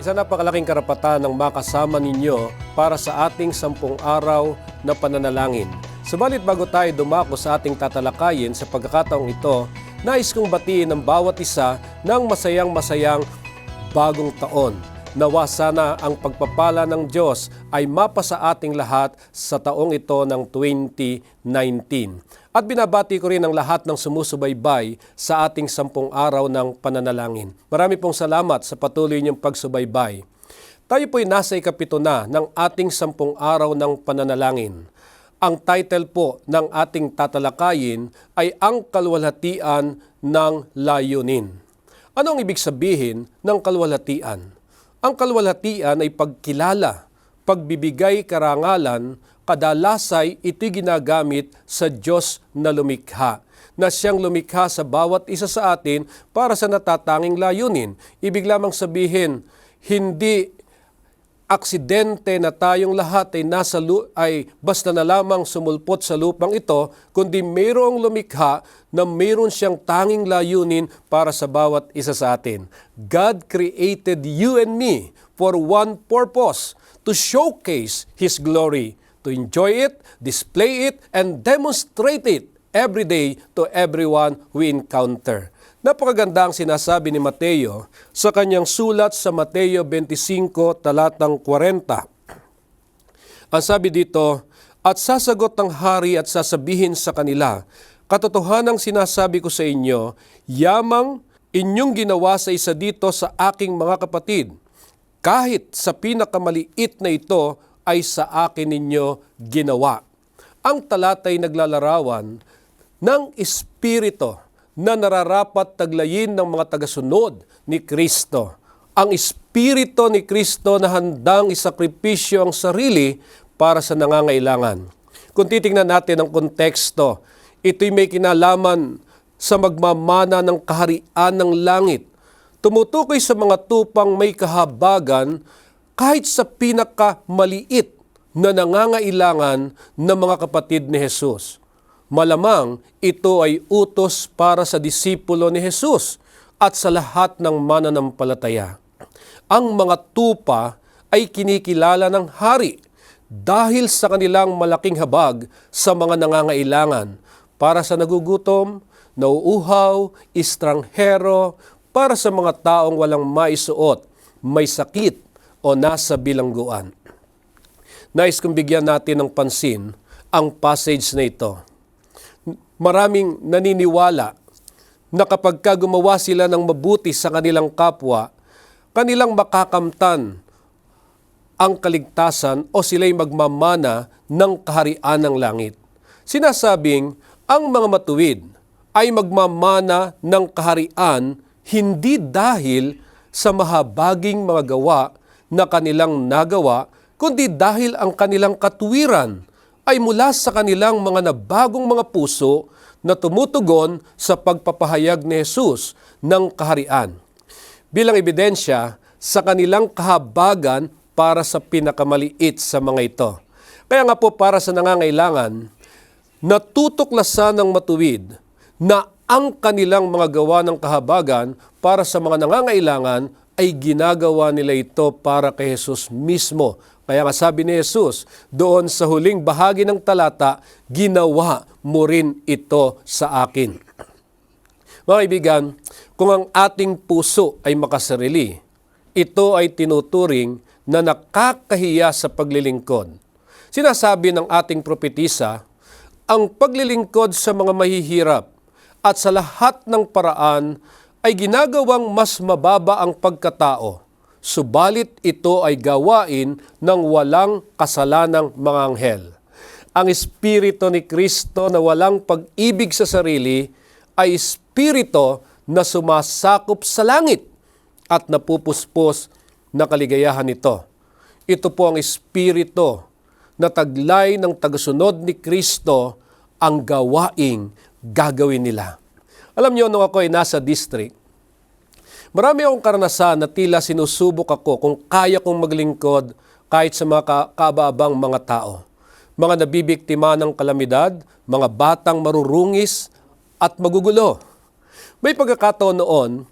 Sa napakalaking karapatan ng makasama ninyo para sa ating 10 araw na pananalangin. Subalit bago tayo dumako sa ating tatalakayin sa pagkakataong ito, nais kong batiin ang bawat isa ng masayang-masayang bagong taon. Nawa sana ang pagpapala ng Diyos ay mapasa ating lahat sa taong ito ng 2019. At binabati ko rin ang lahat ng sumusubaybay sa ating 10 araw ng pananalangin. Marami pong salamat sa patuloy niyong pagsubaybay. Tayo po'y nasa ikapito na ng ating 10 araw ng pananalangin. Ang title po ng ating tatalakayin ay ang kalwalhatian ng layunin. Ano ang ibig sabihin ng kalwalhatian? Ang kalwalhatian ay pagkilala, pagbibigay karangalan, kadalasay ito'y ginagamit sa Diyos na lumikha, na siyang lumikha sa bawat isa sa atin para sa natatanging layunin. Ibig lamang sabihin, hindi aksidente na tayong lahat ay basta na lamang sumulpot sa lupang ito, kundi mayroong lumikha na mayroon siyang tanging layunin para sa bawat isa sa atin. God created you and me for one purpose, to showcase His glory, to enjoy it, display it, and demonstrate it every day to everyone we encounter. Napakaganda ang sinasabi ni Mateo sa kanyang sulat sa Mateo 25, talatang 40. Ang sabi dito, "At sasagot ang hari at sasabihin sa kanila, katotohanang sinasabi ko sa inyo, yamang inyong ginawa sa isa dito sa aking mga kapatid, kahit sa pinakamaliit na ito ay sa akin ninyo ginawa." Ang talatay naglalarawan ng espiritu na nararapat taglayin ng mga tagasunod ni Kristo. Ang Espiritu ni Kristo na handang isakripisyo ang sarili para sa nangangailangan. Kung titingnan natin ang konteksto, ito'y may kinalaman sa magmamana ng kaharian ng langit. Tumutukoy sa mga tupang may kahabagan kahit sa pinakamaliit na nangangailangan ng mga kapatid ni Jesus. Malamang ito ay utos para sa disipulo ni Jesus at sa lahat ng mananampalataya. Ang mga tupa ay kinikilala ng hari dahil sa kanilang malaking habag sa mga nangangailangan para sa nagugutom, nauuhaw, estranghero, para sa mga taong walang maisuot, may sakit o nasa bilangguan. Nais kong bigyan natin ng pansin ang passage na ito. Maraming naniniwala na kapag gumawa sila ng mabuti sa kanilang kapwa, kanilang makakamtan ang kaligtasan o sila'y magmamana ng kaharian ng langit. Sinasabing ang mga matuwid ay magmamana ng kaharian hindi dahil sa mahabaging mga gawa na kanilang nagawa, kundi dahil ang kanilang katuwiran ay mula sa kanilang mga nabagong mga puso na tumutugon sa pagpapahayag ni Jesus ng kaharian. Bilang ebidensya sa kanilang kahabagan para sa pinakamaliit sa mga ito. Kaya nga po para sa nangangailangan, natutuklasan ng matuwid na ang kanilang mga gawa ng kahabagan para sa mga nangangailangan ay ginagawa nila ito para kay Jesus mismo. Kaya nga sabi ni Jesus, doon sa huling bahagi ng talata, ginawa mo rin ito sa akin. Mga kaibigan, kung ang ating puso ay makasarili, ito ay tinuturing na nakakahiya sa paglilingkod. Sinasabi ng ating propetisa, ang paglilingkod sa mga mahihirap at sa lahat ng paraan ay ginagawang mas mababa ang pagkatao. Subalit ito ay gawain ng walang kasalanang mga anghel. Ang Espiritu ni Kristo na walang pag-ibig sa sarili ay Espiritu na sumasakop sa langit at napupuspos na kaligayahan nito. Ito po ang Espiritu na taglay ng tagasunod ni Kristo ang gawaing gagawin nila. Alam niyo, nung ako ay nasa district, marami akong karanasan na tila sinusubok ako kung kaya kong maglingkod kahit sa mga kaababang mga tao. Mga nabibiktima ng kalamidad, mga batang marurungis at magugulo. May pagkakataon noon,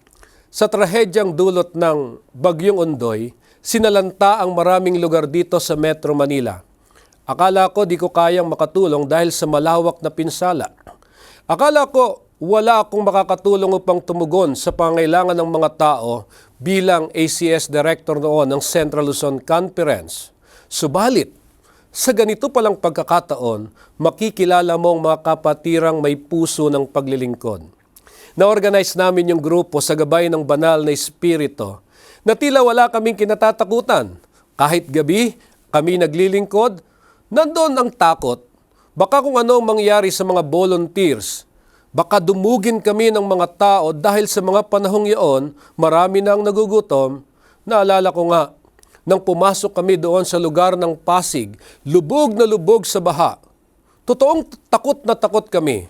sa trahedyang dulot ng Bagyong Ondoy, sinalanta ang maraming lugar dito sa Metro Manila. Akala ko di ko kayang makatulong dahil sa malawak na pinsala. Akala ko wala akong makakatulong upang tumugon sa pangailangan ng mga tao bilang ACS Director noon ng Central Luzon Conference. Subalit, sa ganito palang pagkakataon, makikilala mo ang mga kapatirang may puso ng paglilingkod. Na-organize namin yung grupo sa gabay ng banal na espiritu na tila wala kaming kinatatakutan. Kahit gabi kami naglilingkod, nandoon ang takot. Baka kung ano ang mangyari sa mga volunteers, baka dumugin kami ng mga tao dahil sa mga panahong iyon, marami na ang nagugutom. Naalala ko nga, nang pumasok kami doon sa lugar ng Pasig, lubog na lubog sa baha. Totoong takot na takot kami.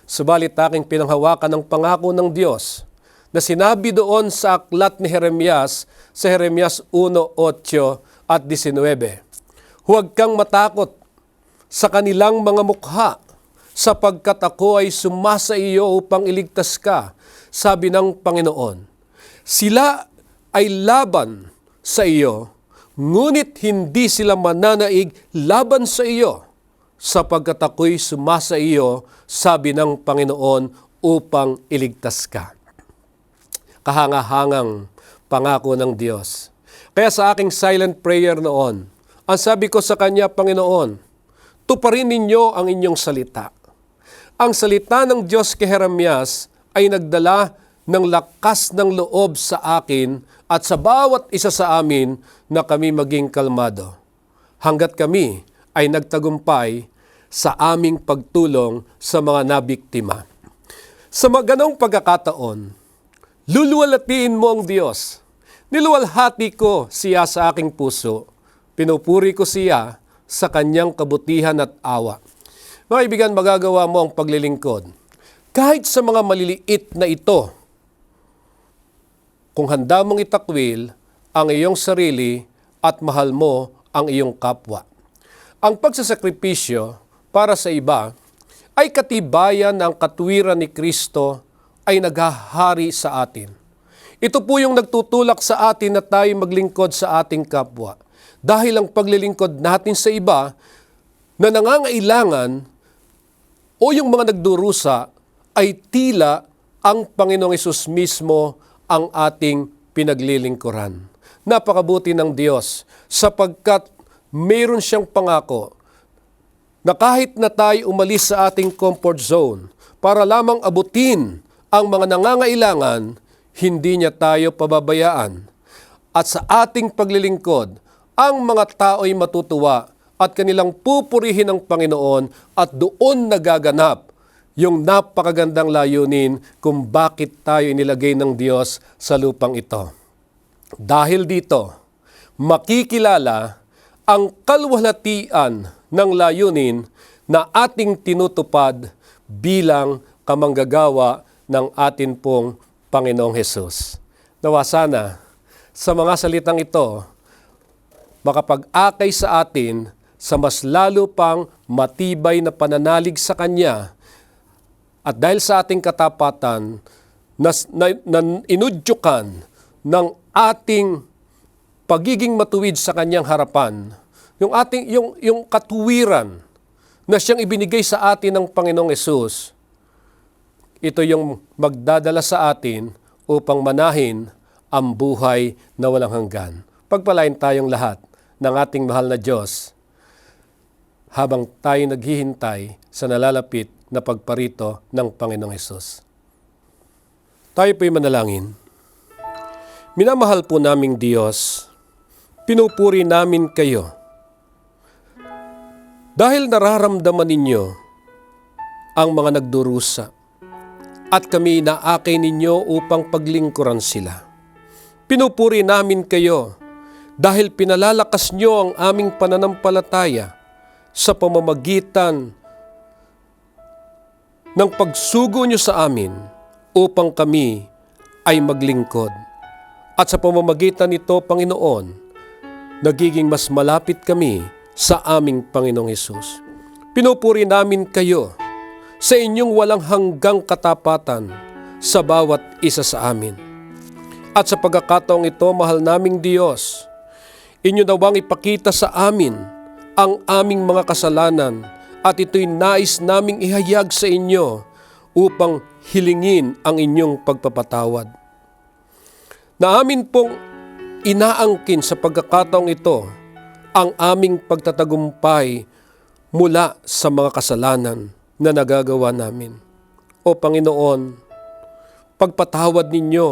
Subalit aking pinanghawakan ng pangako ng Diyos na sinabi doon sa aklat ni Jeremias sa Jeremias 1:8 at 19. Huwag kang matakot sa kanilang mga mukha, sapagkat ako ay sumasa iyo upang iligtas ka, sabi ng Panginoon. Sila ay laban sa iyo, ngunit hindi sila mananaig laban sa iyo, sapagkat ako'y sumasa iyo, sabi ng Panginoon, upang iligtas ka. Kahanga-hangang pangako ng Diyos. Kaya sa aking silent prayer noon, ang sabi ko sa Kanya, Panginoon, tuparin ninyo ang inyong salita. Ang salita ng Diyos kay Jeremias ay nagdala ng lakas ng loob sa akin at sa bawat isa sa amin na kami maging kalmado. Hanggat kami ay nagtagumpay sa aming pagtulong sa mga nabiktima. Sa ganong pagkakataon, luluwalhatiin mo ang Diyos. Niluwalhati ko siya sa aking puso. Pinupuri ko siya sa kanyang kabutihan at awa. Mga kaibigan, magagawa mo ang paglilingkod. Kahit sa mga maliliit na ito, kung handa mong itakwil ang iyong sarili at mahal mo ang iyong kapwa. Ang pagsasakripisyo para sa iba ay katibayan ng katuwiran ni Kristo ay naghahari sa atin. Ito po yung nagtutulak sa atin na tayo maglingkod sa ating kapwa. Dahil ang paglilingkod natin sa iba na nangangailangan o yung mga nagdurusa ay tila ang Panginoong Hesus mismo ang ating pinaglilingkuran. Napakabuti ng Diyos sapagkat mayroon siyang pangako na kahit na tayo umalis sa ating comfort zone para lamang abutin ang mga nangangailangan, hindi niya tayo pababayaan. At sa ating paglilingkod, ang mga tao'y matutuwa at kanilang pupurihin ang Panginoon at doon nagaganap yung napakagandang layunin kung bakit tayo inilagay ng Diyos sa lupang ito. Dahil dito, makikilala ang kalwalhatian ng layunin na ating tinutupad bilang kamanggagawa ng atin pong Panginoong Hesus. Nawa sana, sa mga salitang ito, makapag-akay sa atin sa mas lalo pang matibay na pananalig sa Kanya. At dahil sa ating katapatan, inudyukan ng ating pagiging matuwid sa Kanyang harapan, yung katuwiran na siyang ibinigay sa atin ng Panginoong Hesus, ito yung magdadala sa atin upang manahin ang buhay na walang hanggan. Pagpalain tayong lahat ng ating mahal na Diyos habang tayo naghihintay sa nalalapit na pagparito ng Panginoong Hesus. Tayo po'y manalangin. Minamahal po naming Diyos, pinupuri namin kayo. Dahil nararamdaman ninyo ang mga nagdurusa at kami inaakay ninyo upang paglingkuran sila. Pinupuri namin kayo dahil pinalalakas nyo ang aming pananampalataya sa pamamagitan ng pagsugo nyo sa amin upang kami ay maglingkod. At sa pamamagitan nito, Panginoon, nagiging mas malapit kami sa aming Panginoong Hesus. Pinupuri namin kayo sa inyong walang hanggang katapatan sa bawat isa sa amin. At sa pagkakataong ito, mahal naming Diyos, Inyo nawang ipakita sa amin ang aming mga kasalanan at ito'y nais naming ihayag sa inyo upang hilingin ang inyong pagpapatawad. Na amin pong inaangkin sa pagkakataong ito ang aming pagtatagumpay mula sa mga kasalanan na nagagawa namin. O Panginoon, pagpatawad ninyo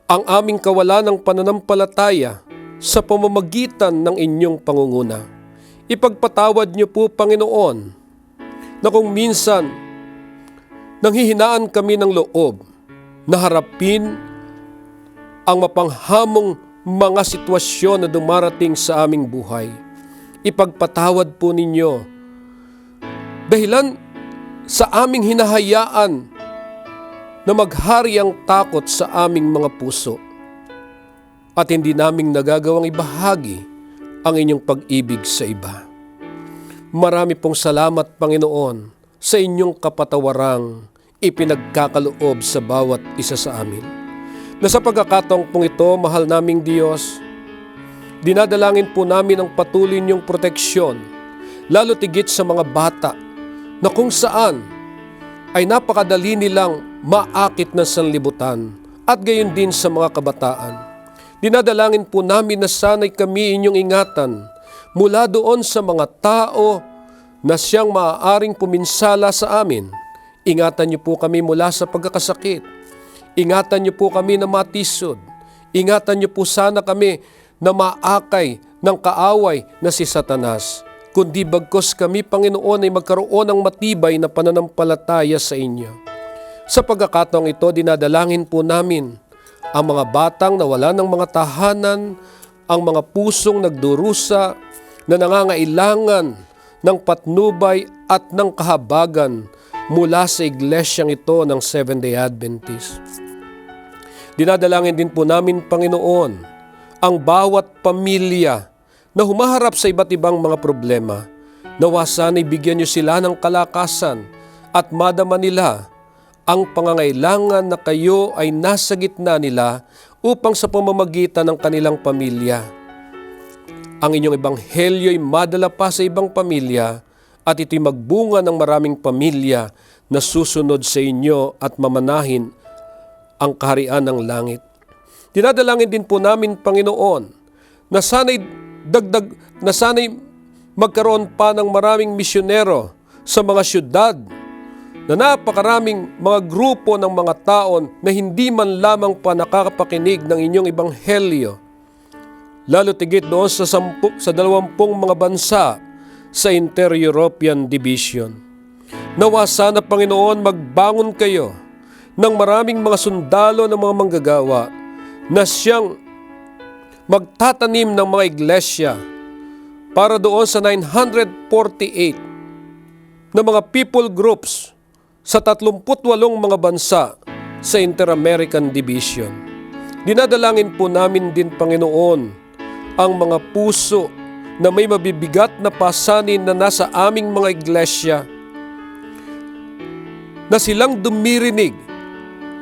ang aming kawalan ng pananampalataya sa pamamagitan ng inyong pangunguna. Ipagpatawad niyo po, Panginoon, na kung minsan nanghihinaan kami ng loob na harapin ang mapanghamong mga sitwasyon na dumarating sa aming buhay. Ipagpatawad po ninyo dahilan sa aming hinahayaan na maghari ang takot sa aming mga puso at hindi naming nagagawang ibahagi ang inyong pag-ibig sa iba. Marami pong salamat, Panginoon, sa inyong kapatawarang ipinagkakaloob sa bawat isa sa amin. Na sa pagkakataong pong ito, mahal naming Diyos, dinadalangin po namin ang patuloy niyong proteksyon, lalo tigit sa mga bata na kung saan ay napakadali nilang maakit ng sanlibutan at gayon din sa mga kabataan. Dinadalangin po namin na sana'y kami inyong ingatan mula doon sa mga tao na siyang maaaring puminsala sa amin. Ingatan niyo po kami mula sa pagkakasakit. Ingatan niyo po kami na matisod. Ingatan niyo po sana kami na maakay ng kaaway na si Satanas. Kundi bagkos kami, Panginoon, ay magkaroon ng matibay na pananampalataya sa inyo. Sa pagkakataong ito, dinadalangin po namin ang mga batang nawala ng mga tahanan, ang mga pusong nagdurusa na nangangailangan ng patnubay at ng kahabagan mula sa iglesyang ito ng Seventh-day Adventist. Dinadalangin din po namin, Panginoon, ang bawat pamilya na humaharap sa iba't ibang mga problema. Nawa sana'y bigyan niyo sila ng kalakasan at madama nila ang pangangailangan na kayo ay nasa gitna nila upang sa pamamagitan ng kanilang pamilya. Ang inyong ebanghelyo ay madala pa sa ibang pamilya at ito'y magbunga ng maraming pamilya na susunod sa inyo at mamanahin ang kaharian ng langit. Dinadalangin din po namin, Panginoon, na sana'y magkaroon pa ng maraming misyonero sa mga syudad, na napakaraming mga grupo ng mga taon na hindi man lamang pa nakakapakinig ng inyong ebanghelyo, lalo tigit doon sa 20 mga bansa sa Inter-European Division. Nawa sana, Panginoon, magbangon kayo ng maraming mga sundalo ng mga manggagawa na siyang magtatanim ng mga iglesia para doon sa 948 na mga people groups sa 38 mga bansa sa Inter-American Division. Dinadalangin po namin din, Panginoon, ang mga puso na may mabibigat na pasanin na nasa aming mga iglesia, na silang dumirinig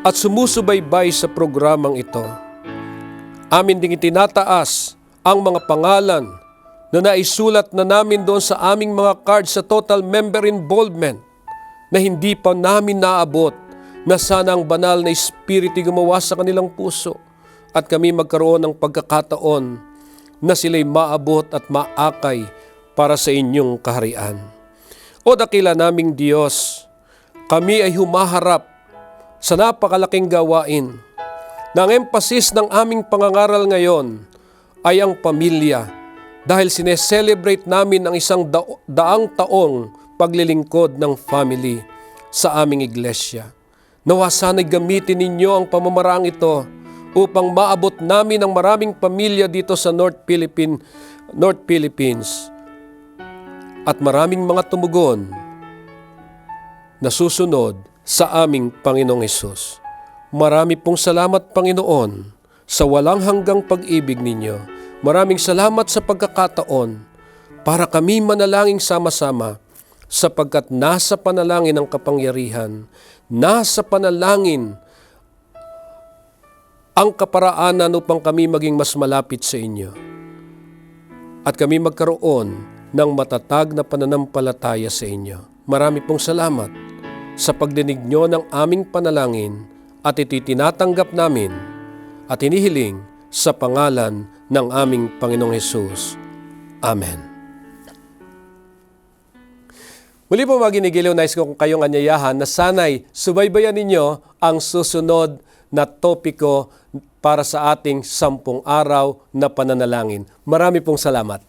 at sumusubaybay sa programang ito. Amin ding itinataas ang mga pangalan na naisulat na namin doon sa aming mga cards sa total member involvement na hindi pa namin naabot, na sana ang banal na Espiritu gumawa sa kanilang puso at kami magkaroon ng pagkakataon na sila'y maabot at maakay para sa inyong kaharian. O dakila naming Diyos, kami ay humaharap sa napakalaking gawain na ang emphasis ng aming pangangaral ngayon ay ang pamilya, dahil sineselebrate namin ang isang daang taong paglilingkod ng family sa aming iglesia. Nawa sana'y gamitin ninyo ang pamamaraang ito upang maabot namin ang maraming pamilya dito sa North Philippines at maraming mga tumugon na susunod sa aming Panginoong Hesus. Marami pong salamat, Panginoon, sa walang hanggang pag-ibig ninyo. Maraming salamat sa pagkakataon para kami manalangin sama-sama, sapagkat nasa panalangin ang kapangyarihan, nasa panalangin ang kaparaanan upang kami maging mas malapit sa inyo. at kami magkaroon ng matatag na pananampalataya sa inyo. Marami pong salamat sa pagdinig nyo ng aming panalangin at ito'y tinatanggap namin at hinihiling sa pangalan ng aming Panginoong Hesus. Amen. Muli po mga ginigiliw, nais ko kayong anyayahan na sana'y subaybayan ninyo ang susunod na topiko para sa ating 10 araw na pananalangin. Marami pong salamat.